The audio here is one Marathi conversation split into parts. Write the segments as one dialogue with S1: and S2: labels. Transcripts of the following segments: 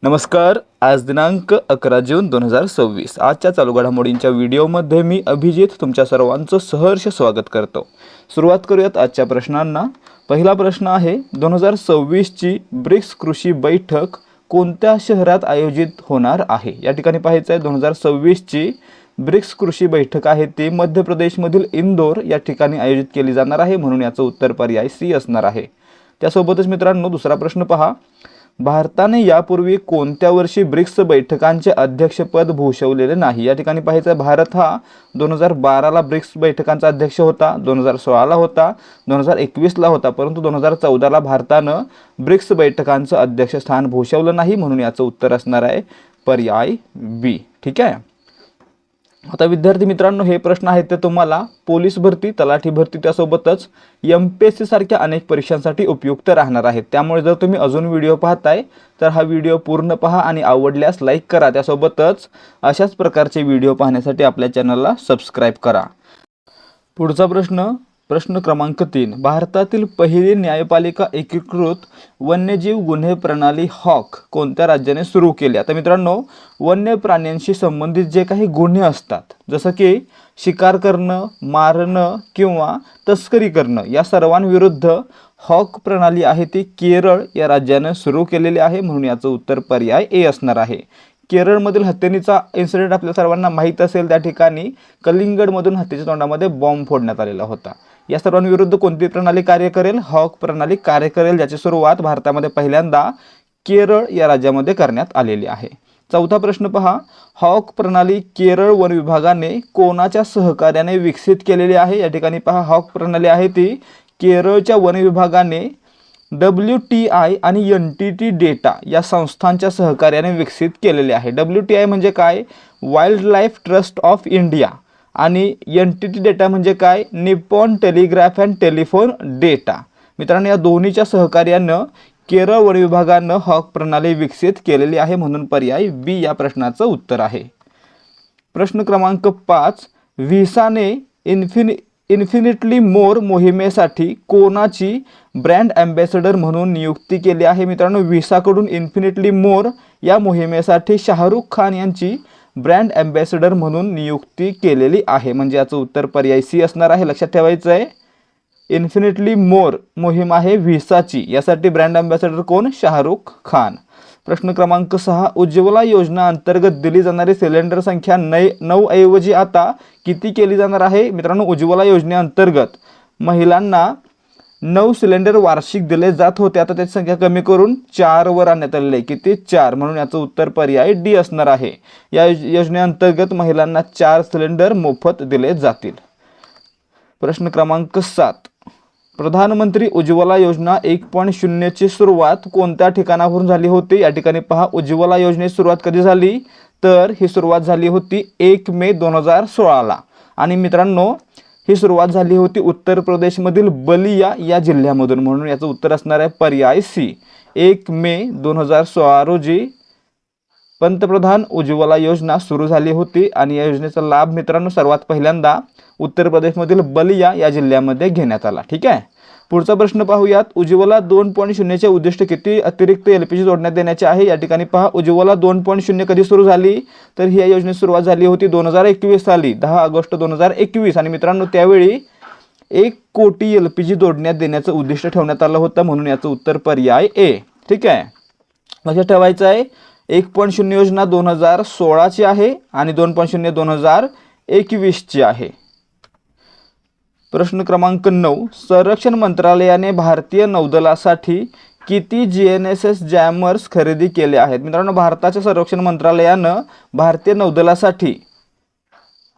S1: नमस्कार. आज दिनांक 11 जून 2026. आजच्या चालू घडामोडींच्या व्हिडिओमध्ये मी अभिजित तुमच्या सर्वांचं सहर्ष स्वागत करतो. सुरुवात करूयात आजच्या प्रश्नांना. पहिला प्रश्न आहे, 2026ची ब्रिक्स कृषी बैठक कोणत्या शहरात आयोजित होणार आहे? या ठिकाणी पाहायचं आहे, 2026ची ब्रिक्स कृषी बैठक आहे ती मध्य प्रदेशमधील इंदोर या ठिकाणी आयोजित केली जाणार आहे, म्हणून याचं उत्तर पर्याय सी असणार आहे. त्यासोबतच मित्रांनो, दुसरा प्रश्न पहा. भारताने यापूर्वी कोणत्या वर्षी ब्रिक्स बैठकांचे अध्यक्षपद भूषवलेले नाही? या ठिकाणी पाहायचं, भारत हा 2012ला ब्रिक्स बैठकांचा अध्यक्ष होता, 2016ला होता, 2021ला होता, परंतु 2014ला भारतानं ब्रिक्स बैठकांचं अध्यक्षस्थान भूषवलं नाही, म्हणून याचं उत्तर असणार आहे पर्याय बी. ठीक आहे. आता विद्यार्थी मित्रांनो, हे प्रश्न आहेत ते तुम्हाला पोलीस भरती, तलाठी भरती, त्यासोबतच MPSC सारख्या अनेक परीक्षांसाठी उपयुक्त राहणार आहेत. त्यामुळे जर तुम्ही अजून व्हिडिओ पाहताय तर हा व्हिडिओ पूर्ण पहा आणि आवडल्यास लाईक करा. त्यासोबतच अशाच प्रकारचे व्हिडिओ पाहण्यासाठी आपल्या चॅनलला सबस्क्राईब करा. पुढचा प्रश्न क्रमांक 3. भारतातील पहिली न्यायपालिका एकीकृत वन्यजीव गुन्हे प्रणाली हॉक कोणत्या राज्याने सुरू केली? आता मित्रांनो, वन्य प्राण्यांशी संबंधित जे काही गुन्हे असतात, जसं की शिकार करणं, मारणं किंवा तस्करी करणं, या सर्वांविरुद्ध हॉक प्रणाली आहे ती केरळ या राज्याने सुरू केलेली आहे, म्हणून याचं उत्तर पर्याय ए असणार आहे. केरळमधील हत्यानीचा इन्सिडेंट आपल्या सर्वांना माहीत असेल. त्या ठिकाणी कलिंगडमधून हत्तीच्या तोंडामध्ये बॉम्ब फोडण्यात आलेला होता. या सर्वांविरुद्ध कोणती प्रणाली कार्य करेल? हॉक प्रणाली कार्य करेल, ज्याची सुरुवात भारतामध्ये पहिल्यांदा केरळ या राज्यामध्ये करण्यात आलेली आहे. चौथा प्रश्न पहा. हॉक प्रणाली केरळ वन विभागाने कोणाच्या सहकार्याने विकसित केलेली आहे? या ठिकाणी पहा, हॉक प्रणाली आहे ती केरळच्या वन विभागाने WTI आणि NTT डेटा या संस्थांच्या सहकार्याने विकसित केलेले आहे. WTI म्हणजे काय? Wild life trust of India. आणि NTT डेटा म्हणजे काय? Nippon telegraph and telephone data. मित्रांनो, या दोन्हीच्या सहकार्यानं केरळ वन विभागानं हॉक प्रणाली विकसित केलेली आहे, म्हणून पर्याय बी या प्रश्नाचं उत्तर आहे. प्रश्न क्रमांक 5. व्हिसाने इन्फिनिटली मोर मोहिमेसाठी कोणाची ब्रँड अँबॅसेडर म्हणून नियुक्ती केली आहे? मित्रांनो, व्हिसाकडून इन्फिनिटली मोर या मोहिमेसाठी शाहरुख खान यांची ब्रँड अँबॅसेडर म्हणून नियुक्ती केलेली आहे, म्हणजे याचं उत्तर पर्याय सी असणार आहे. लक्षात ठेवायचं आहे, इन्फिनिटली मोर मोहीम आहे व्हिसाची, यासाठी ब्रँड अँबॅसेडर कोण? शाहरुख खान. प्रश्न क्रमांक 6. उज्ज्वला योजना अंतर्गत दिली जाणारी सिलेंडर संख्या 9 ऐवजी आता किती केली जाणार आहे? मित्रांनो, उज्ज्वला योजनेअंतर्गत महिलांना 9 सिलेंडर वार्षिक दिले जात होते, आता त्याची संख्या कमी करून 4 वर आणण्यात आलेली आहे. किती? 4, म्हणून याचं उत्तर पर्याय डी असणार आहे. या योजनेअंतर्गत महिलांना 4 सिलेंडर मोफत दिले जातील. प्रश्न क्रमांक 7. प्रधानमंत्री उज्ज्वला योजना 1.0 ची सुरुवात कोणत्या ठिकाणावरून झाली होती? या ठिकाणी पहा, उज्ज्वला योजनेची सुरुवात कधी झाली? तर ही सुरुवात झाली होती 1 मे 2016ला. आणि मित्रांनो, ही सुरुवात झाली होती उत्तर प्रदेशमधील बलिया या जिल्ह्यामधून, म्हणून याचं उत्तर असणार आहे पर्याय सी. 1 मे 2016 रोजी पंतप्रधान उज्ज्वला योजना सुरू झाली होती आणि या योजनेचा लाभ मित्रांनो सर्वात पहिल्यांदा उत्तर प्रदेशमधील बलिया या जिल्ह्यामध्ये घेण्यात आला. ठीक आहे. पुढचा प्रश्न पाहूयात. उज्ज्वला 2.0 चे उद्दिष्ट किती अतिरिक्त LPG जोडण्यात देण्याचे आहे? या ठिकाणी पहा, उज्ज्वला 2.0 कधी सुरू झाली? तर ही या योजनेची सुरुवात झाली होती 2021 साली, 10 ऑगस्ट 2021. आणि मित्रांनो, त्यावेळी 1 कोटी LPG जोडण्यात देण्याचं उद्दिष्ट ठेवण्यात आलं होतं, म्हणून याचं उत्तर पर्याय ए. ठीक आहे. लक्षात ठेवायचं आहे, 1.0 योजना 2016 ची आहे आणि 2.0 2021 ची आहे. प्रश्न क्रमांक 9. संरक्षण मंत्रालयाने भारतीय नौदलासाठी किती GNSS जॅमर्स खरेदी केले आहेत? मित्रांनो, भारताच्या संरक्षण मंत्रालयानं भारतीय नौदलासाठी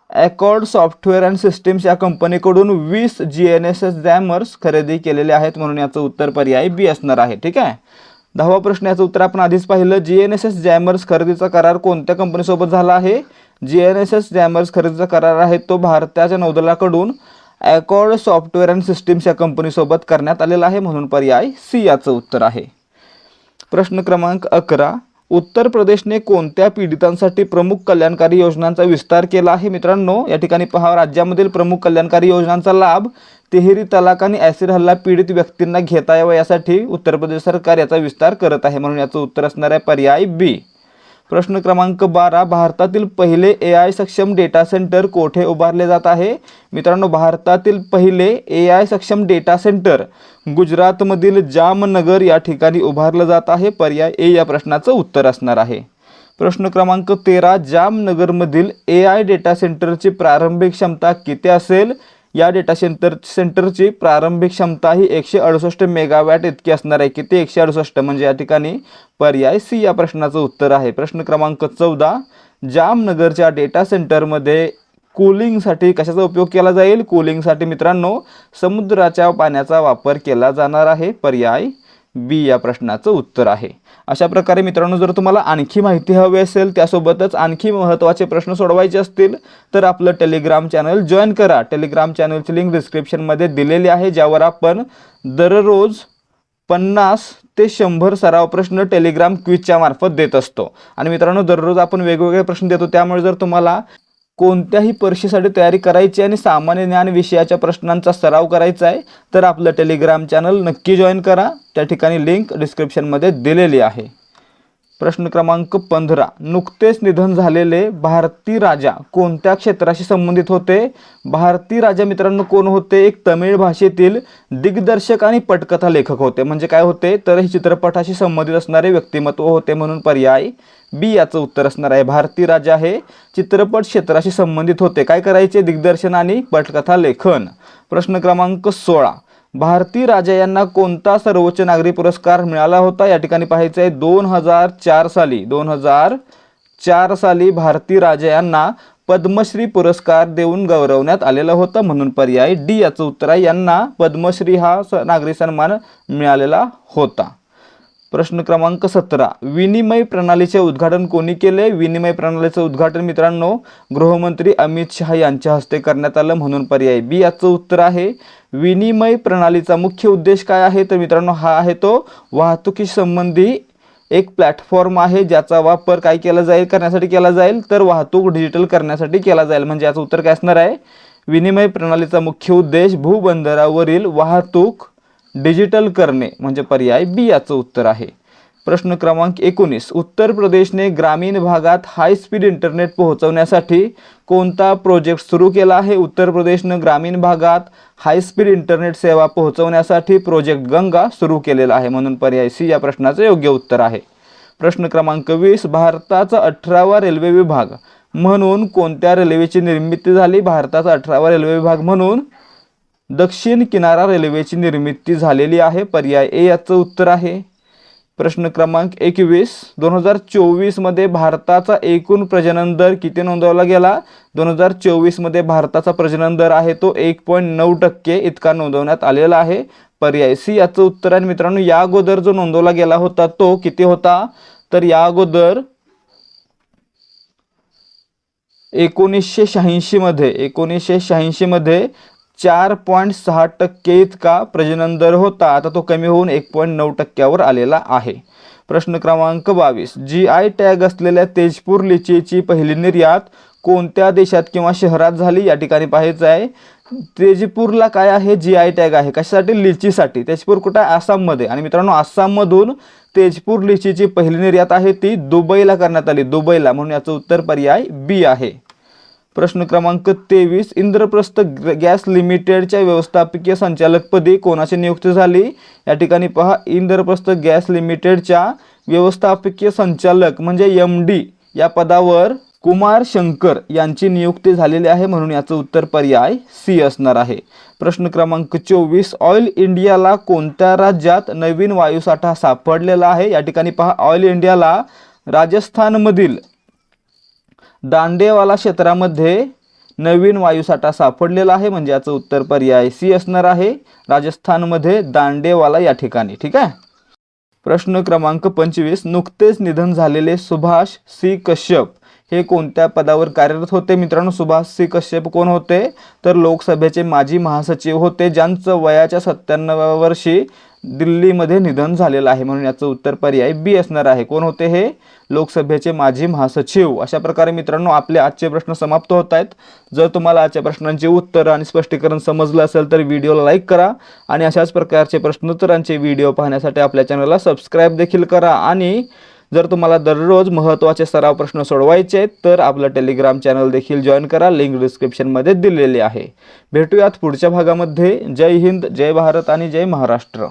S1: अकॉर्ड सॉफ्टवेअर अँड सिस्टीम्स या कंपनीकडून 20 GNSS जॅमर्स खरेदी केलेले आहेत, म्हणून याचं उत्तर पर्याय बी असणार आहे. ठीक आहे. 10वा प्रश्न, याचं उत्तर आपण आधीच पाहिलं. GNSS जॅमर्स खरेदीचा करार कोणत्या कंपनीसोबत झाला आहे? GNSS जॅमर्स खरेदीचा करार आहे तो भारताच्या नौदलाकडून अकॉर्ड सॉफ्टवेअर अँड सिस्टीम्स या कंपनीसोबत करण्यात आलेला आहे, म्हणून पर्याय सी याचं उत्तर आहे. प्रश्न क्रमांक 11. उत्तर प्रदेशने कोणत्या पीडितांसाठी प्रमुख कल्याणकारी योजनांचा विस्तार केला आहे? मित्रांनो, या ठिकाणी पहा, राज्यामधील प्रमुख कल्याणकारी योजनांचा लाभ तिहेरी तलाक आणि ॲसिड हल्ला पीडित व्यक्तींना घेता यावा यासाठी उत्तर प्रदेश सरकार याचा विस्तार करत आहे, म्हणून याचं उत्तर असणार आहे पर्याय बी. प्रश्न क्रमांक 12, भारतातील पहिले AI सक्षम डेटा सेंटर कोठे उभारले जात आहे? मित्रांनो, भारतातील पहिले AI सक्षम डेटा सेंटर गुजरातमधील जामनगर या ठिकाणी उभारलं जात आहे. पर्याय ए या प्रश्नाचं उत्तर असणार आहे. प्रश्न क्रमांक 13, जामनगरमधील AI डेटा सेंटरची प्रारंभिक क्षमता किती असेल? या डेटा सेंटरची प्रारंभिक क्षमता ही 168 मेगावॅट इतकी असणार आहे. किती? 168, म्हणजे या ठिकाणी पर्याय सी या प्रश्नाचं उत्तर आहे. प्रश्न क्रमांक 14, जामनगरच्या डेटा सेंटरमध्ये कूलिंगसाठी कशाचा उपयोग केला जाईल? कूलिंगसाठी मित्रांनो समुद्राच्या पाण्याचा वापर केला जाणार आहे. पर्याय बी या प्रश्नाचं उत्तर आहे. अशा प्रकारे मित्रांनो, जर तुम्हाला आणखी माहिती हवी असेल, त्यासोबतच आणखी महत्त्वाचे प्रश्न सोडवायचे असतील तर आपलं टेलिग्राम चॅनल जॉईन करा. टेलिग्राम चॅनलची लिंक डिस्क्रिप्शनमध्ये दिलेली आहे, ज्यावर आपण दररोज 50 ते 100 सराव प्रश्न टेलिग्राम क्विजच्या मार्फत देत असतो. आणि मित्रांनो, दररोज आपण वेगवेगळे प्रश्न देतो. त्यामुळे जर तुम्हाला कोणत्याही परीक्षेसाठी तयारी करायची आणि सामान्य ज्ञान विषयाच्या प्रश्नांचा सराव करायचा आहे तर आपलं टेलिग्राम चॅनल नक्की जॉईन करा. त्या ठिकाणी लिंक डिस्क्रिप्शनमध्ये दिलेली आहे. प्रश्न क्रमांक 15, नुकतेच निधन झालेले भारती राजा कोणत्या क्षेत्राशी संबंधित होते? भारती राजा मित्रांनो कोण होते? एक तमिळ भाषेतील दिग्दर्शक आणि पटकथा लेखक होते. म्हणजे काय होते? तर हे चित्रपटाशी संबंधित असणारे व्यक्तिमत्व होते, म्हणून पर्याय बी याचं उत्तर असणार आहे. भारती राजा हे चित्रपट क्षेत्राशी संबंधित होते. काय करायचे? दिग्दर्शन आणि पटकथा लेखन. प्रश्न क्रमांक 16, भारती राजा यांना कोणता सर्वोच्च नागरी पुरस्कार मिळाला होता? या ठिकाणी पाहायचं आहे 2004 साली भारती राजा यांना पद्मश्री पुरस्कार देऊन गौरवण्यात आलेला होता, म्हणून पर्याय डी याचं उत्तर आहे. यांना पद्मश्री हा नागरी सन्मान मिळालेला होता. प्रश्न क्रमांक 17, विनिमय प्रणालीचे उद्घाटन कोणी केले? विनिमय प्रणालीचं उद्घाटन मित्रांनो गृहमंत्री अमित शहा यांच्या हस्ते करण्यात आलं, म्हणून पर्याय बी याचं उत्तर आहे. विनिमय प्रणालीचा मुख्य उद्देश काय आहे? तर मित्रांनो हा आहे तो वाहतुकीशी संबंधी एक प्लॅटफॉर्म आहे, ज्याचा वापर काय करण्यासाठी केला जाईल? तर वाहतूक डिजिटल करण्यासाठी केला जाईल, म्हणजे याचं उत्तर काय असणार आहे? विनिमय प्रणालीचा मुख्य उद्देश भूबंदरावरील वाहतूक डिजिटल करणे, म्हणजे पर्याय बी याचं उत्तर आहे. प्रश्न क्रमांक 19, उत्तर प्रदेशने ग्रामीण भागात हाय स्पीड इंटरनेट पोहोचवण्यासाठी कोणता प्रोजेक्ट सुरू केला आहे? उत्तर प्रदेशनं ग्रामीण भागात हाय स्पीड इंटरनेट सेवा पोहोचवण्यासाठी प्रोजेक्ट गंगा सुरू केलेला आहे, म्हणून पर्याय सी या प्रश्नाचं योग्य उत्तर आहे. प्रश्न क्रमांक 20, भारताचा 18वा रेल्वे विभाग म्हणून कोणत्या रेल्वेची निर्मिती झाली? भारताचा 18वा रेल्वे विभाग म्हणून दक्षिण किनारा रेल्वेची निर्मिती झालेली आहे. पर्याय ए याचं उत्तर आहे. प्रश्न क्रमांक 21, 2024 मध्ये भारताचा एकूण प्रजनन दर किती नोंदवला गेला? 2024 मध्ये भारताचा प्रजनन दर आहे तो 1.9% इतका नोंदवण्यात आलेला आहे. पर्याय सी याचं उत्तर आहे. मित्रांनो, या अगोदर जो नोंदवला गेला होता तो किती होता? तर या अगोदर 1986 मध्ये 4.6% इतका प्रजनन दर होता. आता तो कमी होऊन 1.9%वर आलेला आहे. प्रश्न क्रमांक 22, GI टॅग असलेल्या तेजपूर लिचीची पहिली निर्यात कोणत्या देशात किंवा शहरात झाली? या ठिकाणी पाहायचं आहे तेजपूरला काय आहे? GI टॅग आहे. कशासाठी? लिचीसाठी. तेजपूर कुठं आहे? आसाममध्ये. आणि मित्रांनो, आसाममधून तेजपूर लिचीची पहिली निर्यात आहे ती दुबईला करण्यात आली, दुबईला, म्हणून याचं उत्तर पर्याय बी आहे. प्रश्न क्रमांक 23, इंद्रप्रस्थ गॅस लिमिटेडच्या व्यवस्थापकीय संचालकपदी कोणाची नियुक्ती झाली? या ठिकाणी पहा, इंद्रप्रस्थ गॅस लिमिटेडच्या व्यवस्थापकीय संचालक म्हणजे MD या पदावर कुमार शंकर यांची नियुक्ती झालेली आहे, म्हणून याचं उत्तर पर्याय सी असणार आहे. प्रश्न क्रमांक 24, ऑइल इंडियाला कोणत्या राज्यात नवीन वायुसाठा सापडलेला आहे? या ठिकाणी पहा, ऑइल इंडियाला राजस्थानमधील दांडेवाला क्षेत्रामध्ये नवीन वायुसाठा सापडलेला आहे, म्हणजे याचं उत्तर पर्याय सी असणार आहे. राजस्थानमध्ये दांडेवाला या ठिकाणी. ठीक आहे. प्रश्न क्रमांक 25, नुकतेच निधन झालेले सुभाष सी कश्यप हे कोणत्या पदावर कार्यरत होते? मित्रांनो, सुभाष सी कश्यप कोण होते? तर लोकसभेचे माजी महासचिव होते, ज्यांचं वयाच्या 97व्या वर्षी दिल्लीमध्ये निधन झालेलं आहे, म्हणून याचं उत्तर पर्याय बी असणार आहे. कोण होते हे? लोकसभेचे माजी महासचिव. अशा प्रकारे मित्रांनो आपले आजचे प्रश्न समाप्त होत आहेत. जर तुम्हाला आजच्या प्रश्नांची उत्तर आणि स्पष्टीकरण समजलं असेल तर व्हिडिओला लाईक करा आणि अशाच प्रकारचे प्रश्नोत्तरांचे व्हिडिओ पाहण्यासाठी आपल्या चॅनलला सबस्क्राईब देखील करा. आणि जर तुम्हाला दररोज महत्त्वाचे सराव प्रश्न सोडवायचे आहेत तर आपलं टेलिग्राम चॅनल देखील जॉईन करा, लिंक डिस्क्रिप्शनमध्ये दिलेली आहे. भेटूयात पुढच्या भागामध्ये. जय हिंद, जय भारत आणि जय महाराष्ट्र.